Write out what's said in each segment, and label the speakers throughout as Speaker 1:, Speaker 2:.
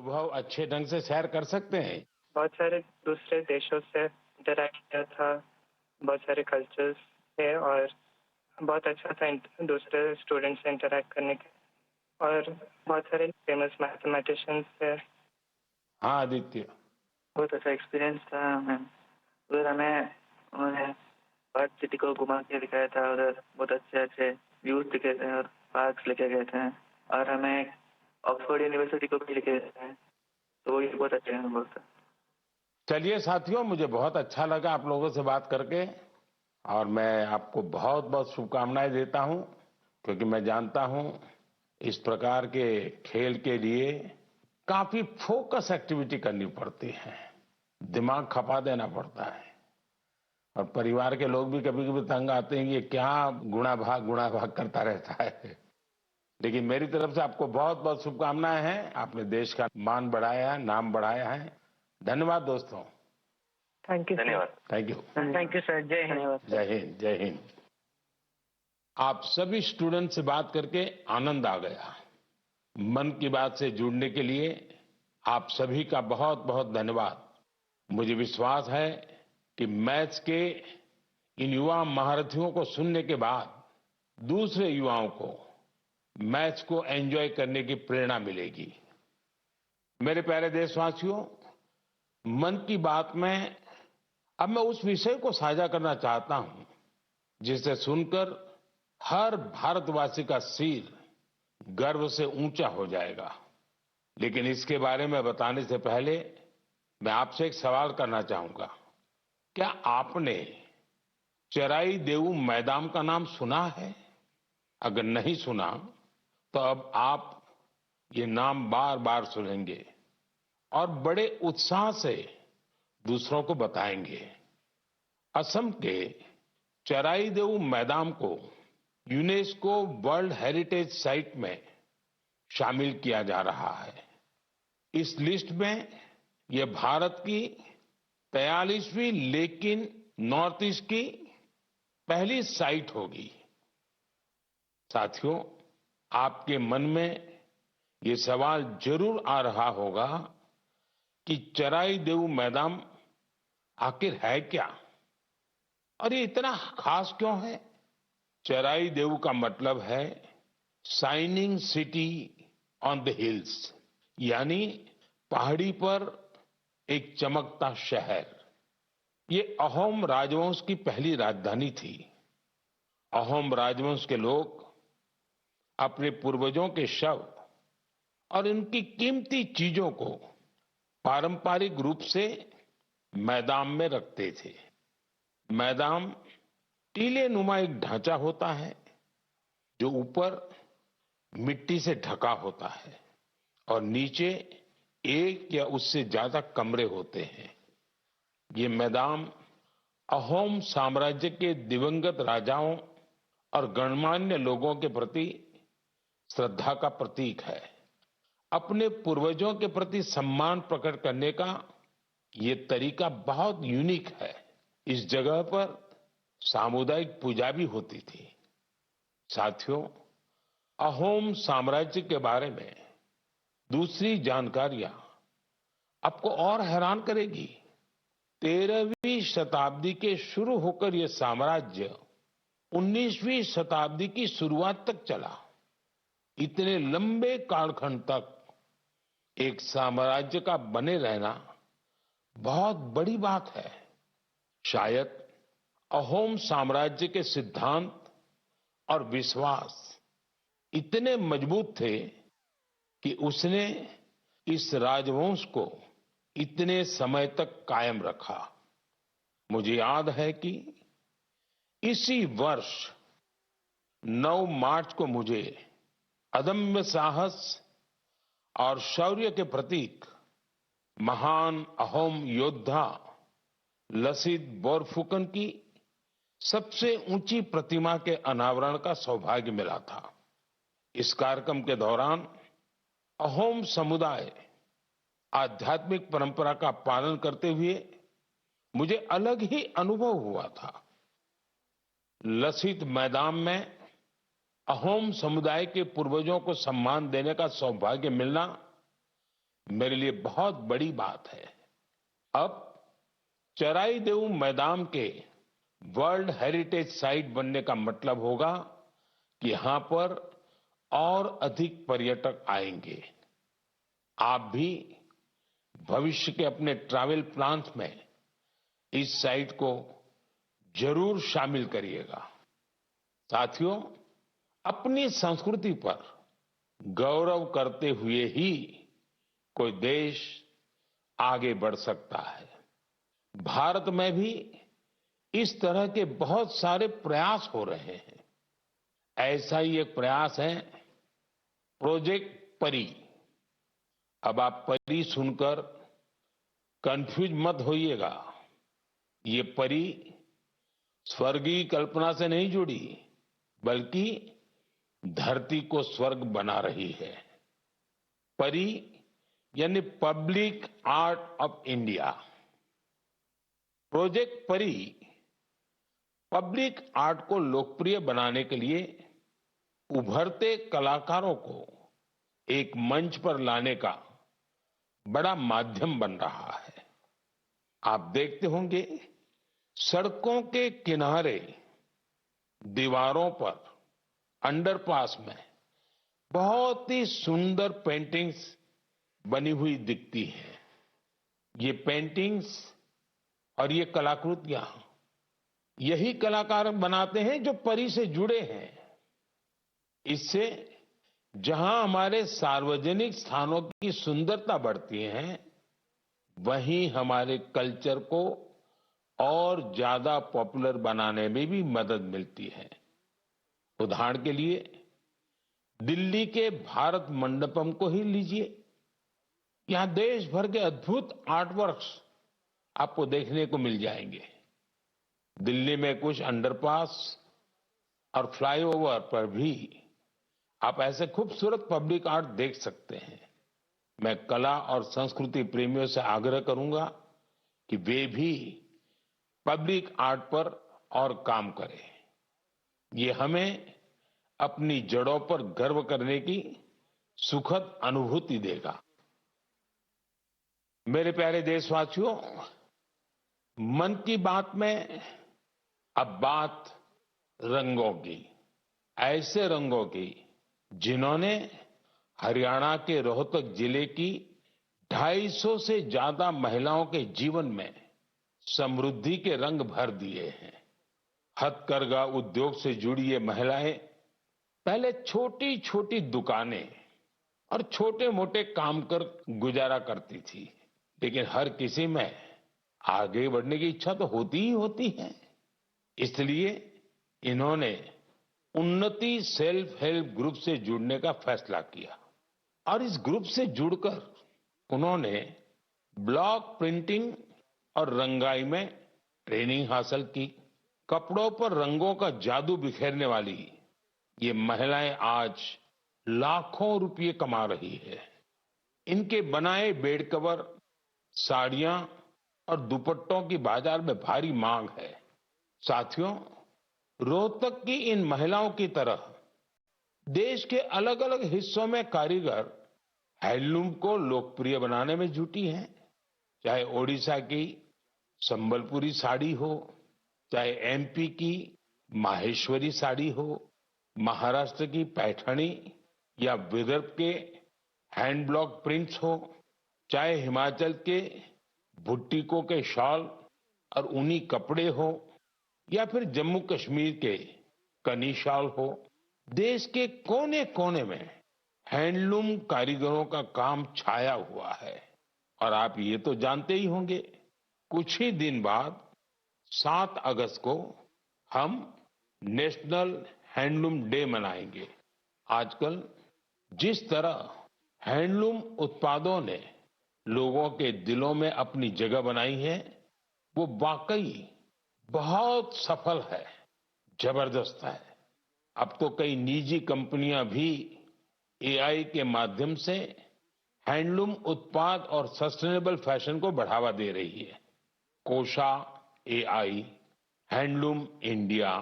Speaker 1: अनुभव अच्छे ढंग से शेयर कर सकते हैं?
Speaker 2: बहुत सारे दूसरे देशों से इंटरैक्ट किया था, बहुत सारे कल्चर्स थे और बहुत अच्छा था दूसरे स्टूडेंट्स से इंटरैक्ट करने के और बहुत सारे फेमस मैथमेटिशियंस थे।
Speaker 1: हाँ आदित्य।
Speaker 3: बहुत अच्छा एक्सपीरियंस था मैम। उधर हमें उन्होंने पार्क सिटी को घुमा के दिखाया था। उधर बहुत अच्छे अच्छे व्यूज दिखे थे और पार्क्स लेके गए थे और हमें ऑक्सफोर्ड यूनिवर्सिटी को भी लेके गए थे, तो वो भी बहुत अच्छे अनुभव था।
Speaker 1: चलिए साथियों, मुझे बहुत अच्छा लगा आप लोगों से बात करके और मैं आपको बहुत बहुत शुभकामनाएं देता हूं, क्योंकि मैं जानता हूं इस प्रकार के खेल के लिए काफी फोकस एक्टिविटी करनी पड़ती है, दिमाग खपा देना पड़ता है और परिवार के लोग भी कभी कभी तंग आते हैं कि ये क्या गुणा भाग करता रहता है। लेकिन मेरी तरफ से आपको बहुत बहुत शुभकामनाएं हैं। आपने देश का मान बढ़ाया है, नाम बढ़ाया है। धन्यवाद दोस्तों।
Speaker 2: Thank you.
Speaker 3: धन्यवाद।
Speaker 1: Thank you.
Speaker 2: Thank you sir. जय हिंद।
Speaker 1: जय हिंद। जय हिंद। आप सभी स्टूडेंट से बात करके आनंद आ गया। मन की बात से जुड़ने के लिए आप सभी का बहुत बहुत धन्यवाद। मुझे विश्वास है कि मैथ्स के इन युवा महारथियों को सुनने के बाद दूसरे युवाओं को मैथ्स को एंजॉय करने की प्रेरणा मिलेगी। मेरे प्यारे देशवासियों, मन की बात में अब मैं उस विषय को साझा करना चाहता हूं जिसे सुनकर हर भारतवासी का सिर गर्व से ऊंचा हो जाएगा। लेकिन इसके बारे में बताने से पहले मैं आपसे एक सवाल करना चाहूंगा। क्या आपने चराई देऊ मैदान का नाम सुना है? अगर नहीं सुना तो अब आप ये नाम बार बार सुनेंगे और बड़े उत्साह से दूसरों को बताएंगे। असम के चराई देऊ मैदान को यूनेस्को वर्ल्ड हेरिटेज साइट में शामिल किया जा रहा है। इस लिस्ट में यह भारत की 43वीं लेकिन नॉर्थ ईस्ट की पहली साइट होगी। साथियों, आपके मन में ये सवाल जरूर आ रहा होगा कि चराई देऊ मैदान आखिर है क्या और ये इतना खास क्यों है? चराई देऊ का मतलब है shining city on the hills, यानी पहाड़ी पर एक चमकता शहर। ये अहोम राजवंश की पहली राजधानी थी। अहोम राजवंश के लोग अपने पूर्वजों के शव और उनकी कीमती चीजों को पारंपरिक रूप से मैदान में रखते थे। मैदान टीले नुमा एक ढांचा होता है जो ऊपर मिट्टी से ढका होता है और नीचे एक या उससे ज्यादा कमरे होते हैं। ये मैदान अहोम साम्राज्य के दिवंगत राजाओं और गणमान्य लोगों के प्रति श्रद्धा का प्रतीक है। अपने पूर्वजों के प्रति सम्मान प्रकट करने का ये तरीका बहुत यूनिक है। इस जगह पर सामुदायिक पूजा भी होती थी। साथियों, अहोम साम्राज्य के बारे में दूसरी जानकारियां आपको और हैरान करेगी। 13वीं शताब्दी के शुरू होकर यह साम्राज्य 19वीं शताब्दी की शुरुआत तक चला। इतने लंबे कालखंड तक एक साम्राज्य का बने रहना बहुत बड़ी बात है। शायद अहोम साम्राज्य के सिद्धांत और विश्वास इतने मजबूत थे कि उसने इस राजवंश को इतने समय तक कायम रखा। मुझे याद है कि इसी वर्ष 9 मार्च को मुझे अदम्य साहस और शौर्य के प्रतीक महान अहोम योद्धा लसित बोरफुकन की सबसे ऊंची प्रतिमा के अनावरण का सौभाग्य मिला था। इस कार्यक्रम के दौरान अहोम समुदाय आध्यात्मिक परंपरा का पालन करते हुए मुझे अलग ही अनुभव हुआ था। लसित मैदान में अहोम समुदाय के पूर्वजों को सम्मान देने का सौभाग्य मिलना मेरे लिए बहुत बड़ी बात है। अब चराईदेव मैदान के वर्ल्ड हेरिटेज साइट बनने का मतलब होगा कि यहां पर और अधिक पर्यटक आएंगे। आप भी भविष्य के अपने ट्रैवल प्लान्स में इस साइट को जरूर शामिल करिएगा। साथियों, अपनी संस्कृति पर गौरव करते हुए ही कोई देश आगे बढ़ सकता है। भारत में भी इस तरह के बहुत सारे प्रयास हो रहे हैं। ऐसा ही एक प्रयास है प्रोजेक्ट परी। अब आप परी सुनकर कंफ्यूज मत होइएगा। ये परी स्वर्गीय कल्पना से नहीं जुड़ी, बल्कि धरती को स्वर्ग बना रही है। परी यानी public art of India. Project परी पब्लिक आर्ट को लोकप्रिय बनाने के लिए उभरते कलाकारों को एक मंच पर लाने का बड़ा माध्यम बन रहा है। आप देखते होंगे सड़कों के किनारे, दीवारों पर, अंडरपास में बहुत ही सुंदर पेंटिंग्स बनी हुई दिखती हैं। ये पेंटिंग्स और ये कलाकृतियां यही कलाकार बनाते हैं जो परी से जुड़े हैं। इससे जहां हमारे सार्वजनिक स्थानों की सुंदरता बढ़ती है, वहीं हमारे कल्चर को और ज्यादा पॉपुलर बनाने में भी मदद मिलती है। उदाहरण के लिए दिल्ली के भारत मंडपम को ही लीजिए। यहां देश भर के अद्भुत आर्टवर्क्स आपको देखने को मिल जाएंगे। दिल्ली में कुछ अंडरपास और फ्लाईओवर पर भी आप ऐसे खूबसूरत पब्लिक आर्ट देख सकते हैं। मैं कला और संस्कृति प्रेमियों से आग्रह करूंगा कि वे भी पब्लिक आर्ट पर और काम करें। ये हमें अपनी जड़ों पर गर्व करने की सुखद अनुभूति देगा। मेरे प्यारे देशवासियों, मन की बात में अब बात रंगों की, ऐसे रंगों की जिन्होंने हरियाणा के रोहतक जिले की 250 से ज्यादा महिलाओं के जीवन में समृद्धि के रंग भर दिए हैं। हथकरघा उद्योग से जुड़ी ये महिलाएं पहले छोटी छोटी दुकानें और छोटे मोटे काम कर गुजारा करती थी, लेकिन हर किसी में आगे बढ़ने की इच्छा तो होती ही होती है। इसलिए इन्होंने उन्नति सेल्फ हेल्प ग्रुप से जुड़ने का फैसला किया और इस ग्रुप से जुड़कर उन्होंने ब्लॉक प्रिंटिंग और रंगाई में ट्रेनिंग हासिल की। कपड़ों पर रंगों का जादू बिखेरने वाली ये महिलाएं आज लाखों रुपए कमा रही है। इनके बनाए बेड कवर, साड़ियां और दुपट्टों की बाजार में भारी मांग है। साथियों, रोहतक की इन महिलाओं की तरह देश के अलग अलग हिस्सों में कारीगर हैंडलूम को लोकप्रिय बनाने में जुटी हैं। चाहे ओडिशा की संबलपुरी साड़ी हो, चाहे एमपी की माहेश्वरी साड़ी हो, महाराष्ट्र की पैठणी या विदर्भ के हैंड ब्लॉक प्रिंट्स हो, चाहे हिमाचल के भुट्टिकों के शॉल और ऊनी कपड़े हो, या फिर जम्मू कश्मीर के कनी शॉल हो, देश के कोने कोने में हैंडलूम कारीगरों का काम छाया हुआ है। और आप ये तो जानते ही होंगे, कुछ ही दिन बाद 7 अगस्त को हम नेशनल हैंडलूम डे मनाएंगे। आजकल जिस तरह हैंडलूम उत्पादों ने लोगों के दिलों में अपनी जगह बनाई है, वो वाकई बहुत सफल है, जबरदस्त है। अब तो कई निजी कंपनियां भी एआई के माध्यम से हैंडलूम उत्पाद और सस्टेनेबल फैशन को बढ़ावा दे रही है। Kosha AI, handloom India,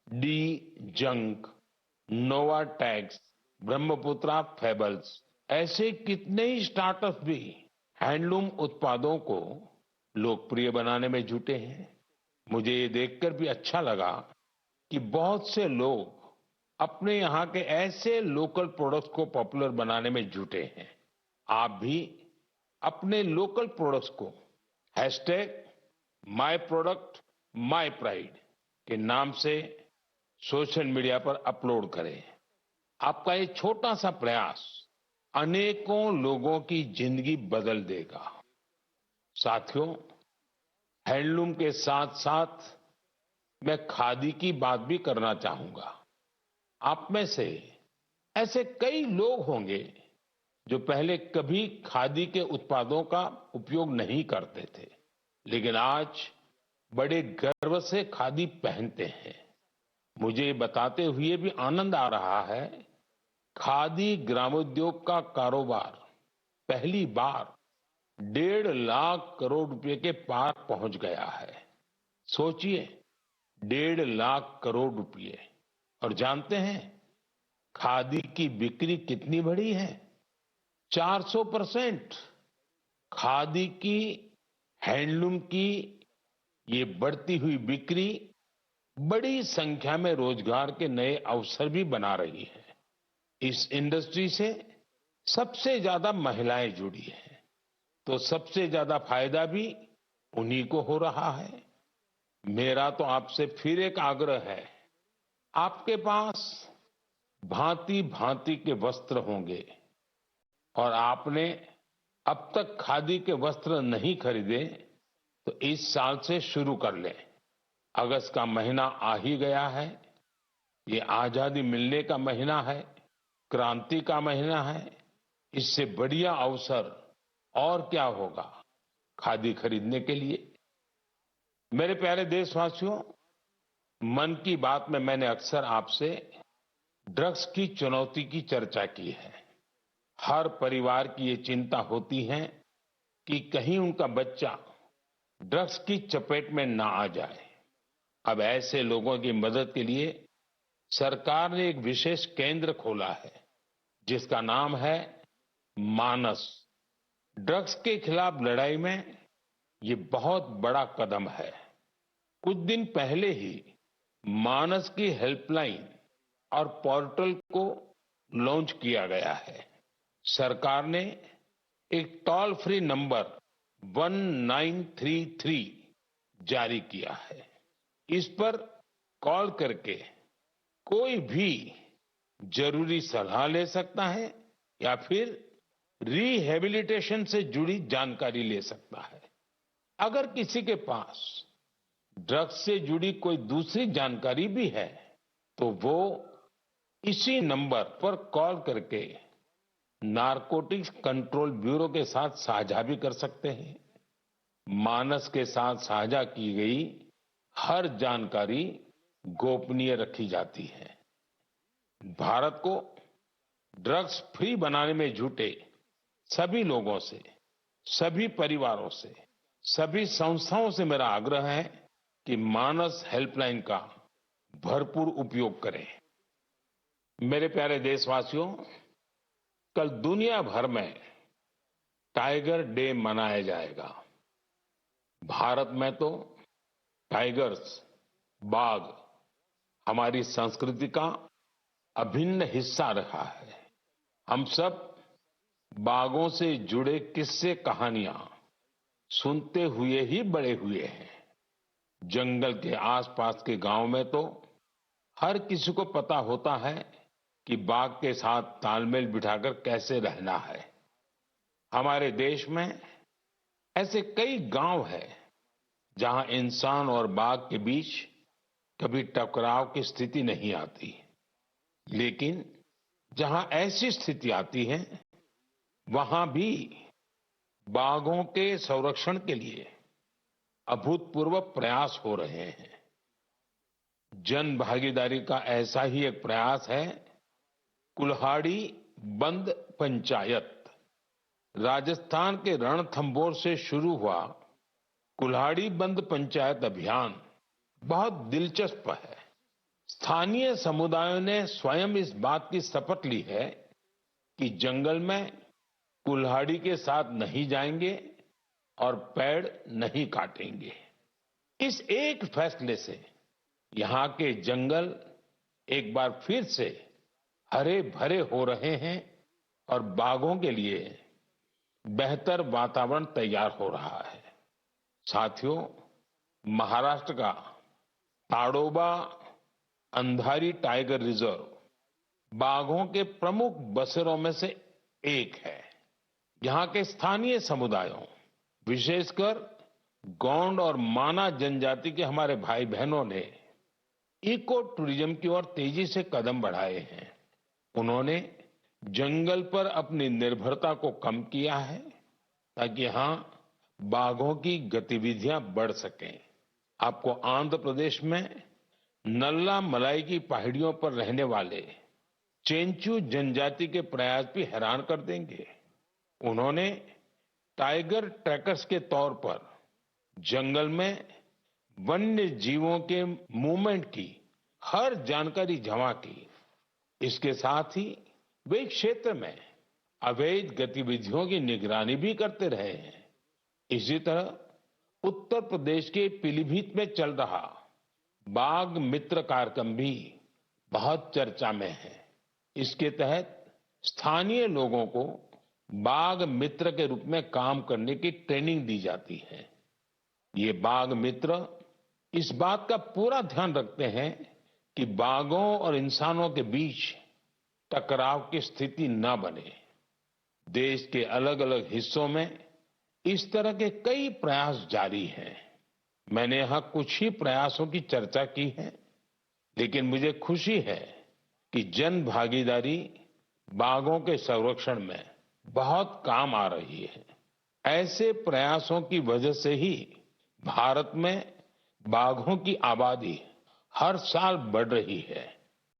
Speaker 1: D junk, Nova tax, Brahmaputra fables ऐसे कितने ही स्टार्टअप भी हैंडलूम उत्पादों को लोकप्रिय बनाने में जुटे हैं। मुझे ये देखकर भी अच्छा लगा कि बहुत से लोग अपने यहाँ के ऐसे लोकल प्रोडक्ट्स को पॉपुलर बनाने में जुटे हैं। आप भी अपने लोकल प्रोडक्ट्स को माय प्रोडक्ट माय प्राइड के नाम से सोशल मीडिया पर अपलोड करें। आपका ये छोटा सा प्रयास अनेकों लोगों की जिंदगी बदल देगा। साथियों, हैंडलूम के साथ साथ मैं खादी की बात भी करना चाहूंगा। आप में से ऐसे कई लोग होंगे जो पहले कभी खादी के उत्पादों का उपयोग नहीं करते थे, लेकिन आज बड़े गर्व से खादी पहनते हैं। मुझे ये बताते हुए भी आनंद आ रहा है, खादी ग्रामोद्योग का कारोबार पहली बार 1.5 लाख करोड़ रुपए के पार पहुंच गया है। सोचिए, 1.5 लाख करोड़ रुपए। और जानते हैं खादी की बिक्री कितनी बढ़ी है? 400%। खादी की, हैंडलूम की ये बढ़ती हुई बिक्री बड़ी संख्या में रोजगार के नए अवसर भी बना रही है। इस इंडस्ट्री से सबसे ज्यादा महिलाएं जुड़ी हैं, तो सबसे ज्यादा फायदा भी उन्हीं को हो रहा है। मेरा तो आपसे फिर एक आग्रह है, आपके पास भांति भांति के वस्त्र होंगे और आपने अब तक खादी के वस्त्र नहीं खरीदे, तो इस साल से शुरू कर लें। अगस्त का महीना आ ही गया है। ये आजादी मिलने का महीना है, क्रांति का महीना है। इससे बढ़िया अवसर और क्या होगा खादी खरीदने के लिए। मेरे प्यारे देशवासियों, मन की बात में मैंने अक्सर आपसे ड्रग्स की चुनौती की चर्चा की है। हर परिवार की ये चिंता होती है कि कहीं उनका बच्चा ड्रग्स की चपेट में ना आ जाए। अब ऐसे लोगों की मदद के लिए सरकार ने एक विशेष केंद्र खोला है, जिसका नाम है मानस। ड्रग्स के खिलाफ लड़ाई में ये बहुत बड़ा कदम है। कुछ दिन पहले ही मानस की हेल्पलाइन और पोर्टल को लॉन्च किया गया है। सरकार ने एक टोल फ्री नंबर 1933 जारी किया है। इस पर कॉल करके कोई भी जरूरी सलाह ले सकता है या फिर रिहेबिलिटेशन से जुड़ी जानकारी ले सकता है। अगर किसी के पास ड्रग्स से जुड़ी कोई दूसरी जानकारी भी है, तो वो इसी नंबर पर कॉल करके नारकोटिक्स कंट्रोल ब्यूरो के साथ साझा भी कर सकते हैं। मानस के साथ साझा की गई हर जानकारी गोपनीय रखी जाती है। भारत को ड्रग्स फ्री बनाने में जुटे सभी लोगों से, सभी परिवारों से, सभी संस्थाओं से मेरा आग्रह है कि मानस हेल्पलाइन का भरपूर उपयोग करें। मेरे प्यारे देशवासियों, कल दुनिया भर में टाइगर डे मनाया जाएगा। भारत में तो टाइगर्स, बाघ हमारी संस्कृति का अभिन्न हिस्सा रहा है। हम सब बाघों से जुड़े किस्से कहानियां सुनते हुए ही बड़े हुए हैं। जंगल के आसपास के गांव में तो हर किसी को पता होता है कि बाघ के साथ तालमेल बिठाकर कैसे रहना है। हमारे देश में ऐसे कई गांव हैं जहां इंसान और बाघ के बीच कभी टकराव की स्थिति नहीं आती, लेकिन जहां ऐसी स्थिति आती है, वहां भी बाघों के संरक्षण के लिए अभूतपूर्व प्रयास हो रहे हैं। जन भागीदारी का ऐसा ही एक प्रयास है कुल्हाड़ी बंद पंचायत। राजस्थान के रणथंभौर से शुरू हुआ कुल्हाड़ी बंद पंचायत अभियान बहुत दिलचस्प है। स्थानीय समुदायों ने स्वयं इस बात की शपथ ली है कि जंगल में कुल्हाड़ी के साथ नहीं जाएंगे और पेड़ नहीं काटेंगे। इस एक फैसले से यहाँ के जंगल एक बार फिर से हरे भरे हो रहे हैं और बाघों के लिए बेहतर वातावरण तैयार हो रहा है। साथियों, महाराष्ट्र का ताडोबा अंधारी टाइगर रिजर्व बाघों के प्रमुख बसेरों में से एक है। यहाँ के स्थानीय समुदायों, विशेषकर गोंड और माना जनजाति के हमारे भाई बहनों ने इको टूरिज्म की ओर तेजी से कदम बढ़ाए हैं। उन्होंने जंगल पर अपनी निर्भरता को कम किया है ताकि यहां बाघों की गतिविधियां बढ़ सकें। आपको आंध्र प्रदेश में नल्ला मलाई की पहाड़ियों पर रहने वाले चेंचू जनजाति के प्रयास भी हैरान कर देंगे। उन्होंने टाइगर ट्रैकर्स के तौर पर जंगल में वन्य जीवों के मूवमेंट की हर जानकारी जमा की। इसके साथ ही वे इस क्षेत्र में अवैध गतिविधियों की निगरानी भी करते रहे हैं। इसी तरह उत्तर प्रदेश के पीलीभीत में चल रहा बाघ मित्र कार्यक्रम भी बहुत चर्चा में है। इसके तहत स्थानीय लोगों को बाघ मित्र के रूप में काम करने की ट्रेनिंग दी जाती है। ये बाघ मित्र इस बात का पूरा ध्यान रखते हैं कि बाघों और इंसानों के बीच टकराव की स्थिति न बने। देश के अलग अलग हिस्सों में इस तरह के कई प्रयास जारी हैं। मैंने यहां कुछ ही प्रयासों की चर्चा की है, लेकिन मुझे खुशी है कि जन भागीदारी बाघों के संरक्षण में बहुत काम आ रही है। ऐसे प्रयासों की वजह से ही भारत में बाघों की आबादी हर साल बढ़ रही है।